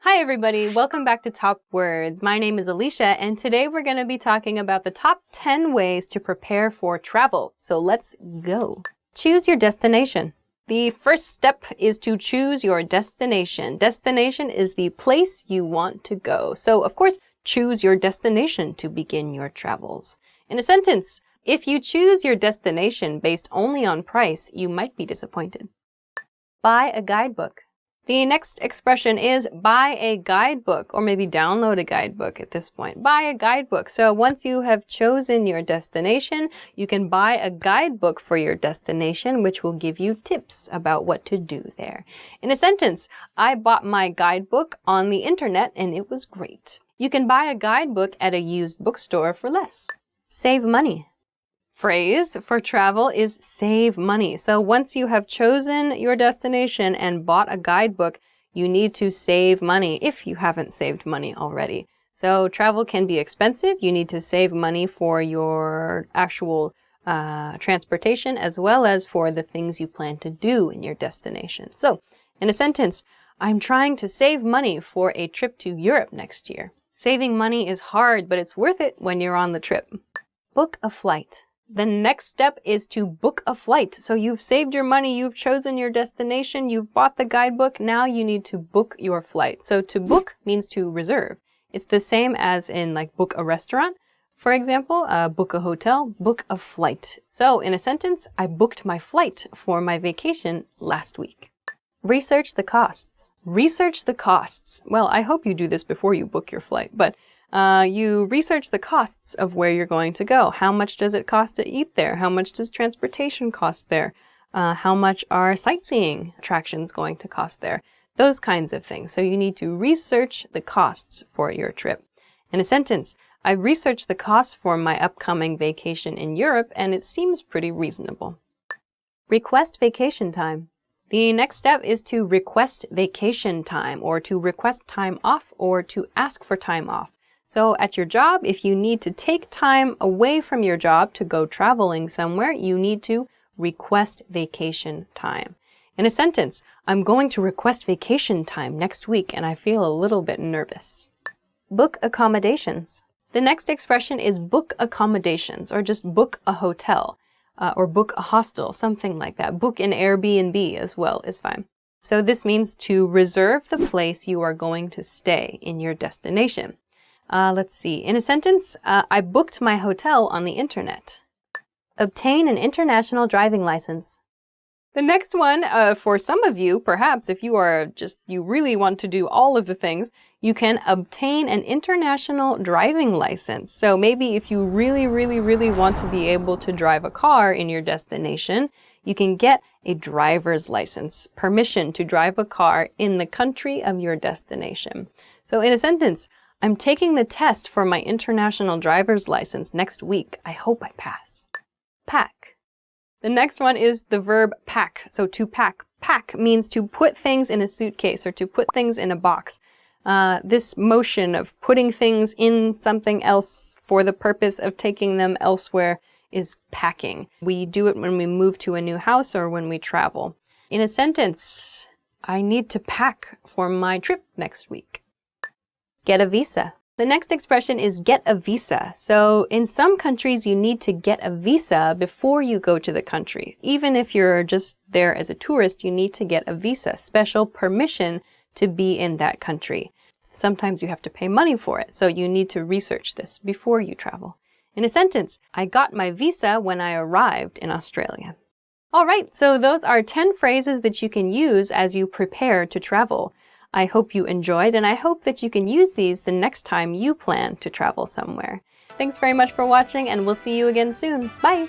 Hi everybody, welcome back to Top Words. My name is Alicia and today we're going to be talking about the top 10 ways to prepare for travel. So let's go. Choose your destination. The first step is to choose your destination. Destination is the place you want to go. So of course, choose your destination to begin your travels. In a sentence, if you choose your destination based only on price, you might be disappointed. Buy a guidebook. The next expression is buy a guidebook, or maybe download a guidebook at this point. Buy a guidebook. So once you have chosen your destination, you can buy a guidebook for your destination, which will give you tips about what to do there. In a sentence, I bought my guidebook on the internet and it was great. You can buy a guidebook at a used bookstore for less. Save money. Phrase for travel is save money. So once you have chosen your destination and bought a guidebook, you need to save money if you haven't saved money already. So travel can be expensive. You need to save money for your actual transportation as well as for the things you plan to do in your destination. So in a sentence, I'm trying to save money for a trip to Europe next year. Saving money is hard, but it's worth it when you're on the trip. Book a flight. The next step is to book a flight. So you've saved your money, you've chosen your destination, you've bought the guidebook, now you need to book your flight. So to book means to reserve. It's the same as in like book a restaurant. For example, book a hotel, book a flight. So in a sentence, I booked my flight for my vacation last week. Research the costs. Research the costs. Well, I hope you do this before you book your flight, but you research the costs of where you're going to go. How much does it cost to eat there? How much does transportation cost there? How much are sightseeing attractions going to cost there? Those kinds of things. So you need to research the costs for your trip. In a sentence, I researched the costs for my upcoming vacation in Europe and it seems pretty reasonable. Request vacation time. The next step is to request vacation time or to request time off or to ask for time off. So at your job, if you need to take time away from your job to go traveling somewhere, you need to request vacation time. In a sentence, I'm going to request vacation time next week and I feel a little bit nervous. Book accommodations. The next expression is book accommodations or just book a hotel or book a hostel, something like that. Book an Airbnb as well is fine. So this means to reserve the place you are going to stay in your destination. Let's see. In a sentence, I booked my hotel on the internet. Obtain an international driving license. The next one, for some of you, perhaps if you really want to do all of the things, you can obtain an international driving license. So maybe if you really want to be able to drive a car in your destination, you can get a driver's license, permission to drive a car in the country of your destination. So in a sentence, I'm taking the test for my international driver's license next week. I hope I pass. Pack. The next one is the verb pack. So to pack. Pack means to put things in a suitcase or to put things in a box. This motion of putting things in something else for the purpose of taking them elsewhere is packing. We do it when we move to a new house or when we travel. In a sentence, I need to pack for my trip next week. Get a visa. The next expression is get a visa. So in some countries, you need to get a visa before you go to the country. Even if you're just there as a tourist, you need to get a visa, special permission to be in that country. Sometimes you have to pay money for it, so you need to research this before you travel. In a sentence, I got my visa when I arrived in Australia. All right, so those are 10 phrases that you can use as you prepare to travel. I hope you enjoyed, and I hope that you can use these the next time you plan to travel somewhere. Thanks very much for watching, and we'll see you again soon. Bye!